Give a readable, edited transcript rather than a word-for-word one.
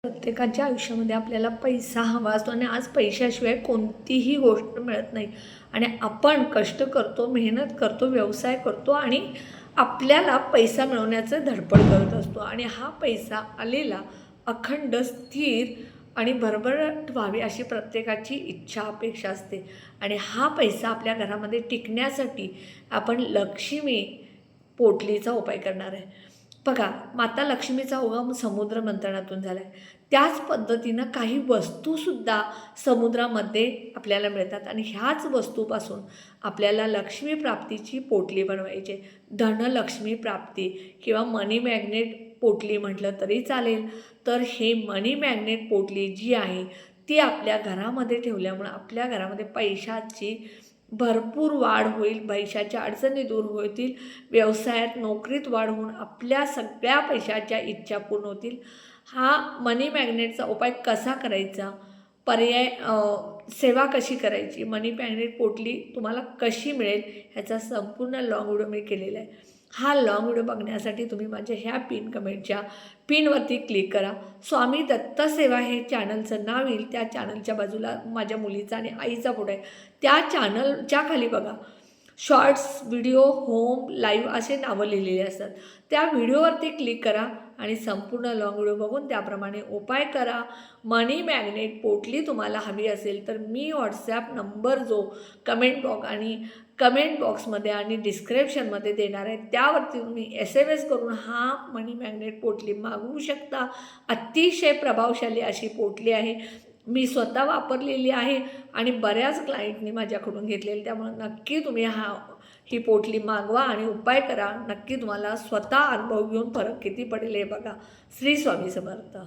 प्रत्येकाच्या आयुष्यामध्ये आपल्याला पैसा हवा असतो आणि आज पैशाशिवाय कोणतीही गोष्ट मिळत नाही. आणि आपण कष्ट करतो, मेहनत करतो, व्यवसाय करतो आणि आपल्याला पैसा मिळवण्याचं धडपड करत असतो. आणि हा पैसा आलेला अखंड, स्थिर आणि भरभराट व्हावी अशी प्रत्येकाची इच्छा, अपेक्षा असते. आणि हा पैसा आपल्या घरामध्ये टिकण्यासाठी आपण लक्ष्मी पोटलीचा उपाय करणार आहे. बघा, माता लक्ष्मीचा उगम समुद्र मंथनातून झाला आहे. त्याच पद्धतीनं काही वस्तूसुद्धा समुद्रामध्ये आपल्याला मिळतात आणि ह्याच वस्तूपासून आपल्याला लक्ष्मी प्राप्तीची पोटली बनवायची आहे. धनलक्ष्मी प्राप्ती किंवा मनी मॅग्नेट पोटली म्हटलं तरी चालेल. तर हे मनी मॅग्नेट पोटली जी आहे ती आपल्या घरामध्ये ठेवल्यामुळं आपल्या घरामध्ये पैशाची भरपूर वाढ होईल, पैशाच्या अडचणी दूर होतील, व्यवसायात नोकरीत वाढ होऊन आपल्या सगळ्या पैशाच्या इच्छा पूर्ण होतील. हा मनी मॅग्नेटचा उपाय कसा करायचा, पर्याय सेवा कशी करायची, मनी मॅग्नेट पोटली तुम्हाला कशी मिळेल ह्याचा संपूर्ण लाँग व्हिडिओ मी केलेला आहे. हा लाँग व्हिडिओ बघण्यासाठी तुम्ही माझ्या ह्या कमेंटच्या पिनवरती क्लिक करा. स्वामी दत्त सेवा हे चॅनलचं नाव येईल. त्या चॅनलच्या बाजूला माझ्या मुलीचा आणि आईचा फोटो आहे. त्या चॅनलच्या खाली बघा, शॉर्ट्स, व्हिडिओ, होम, लाईव्ह असे नावं लिहिलेले असतात. त्या व्हिडिओवरती क्लिक करा आणि संपूर्ण लाँग व्हिडिओ बघून त्याप्रमाणे उपाय करा. मनी मॅग्नेट पोटली तुम्हाला हवी असेल तर मी व्हॉट्सॲप नंबर जो कमेंट बॉक्समध्ये आणि डिस्क्रिप्शनमध्ये देणार आहे त्यावरती तुम्ही SMS करून हा मनी मॅग्नेट पोटली मागवू शकता. अतिशय प्रभावशाली अशी पोटली आहे. मी स्वतः वापरलेली आहे आणि बऱ्याच क्लायंटनी माझ्याकडून घेतलेली. त्यामुळे नक्की तुम्ही ही पोटली मागवा आणि उपाय करा. नक्की तुम्हाला स्वतः अनुभव घेऊन फरक किती पडेल हे बघा. श्री स्वामी समर्थ.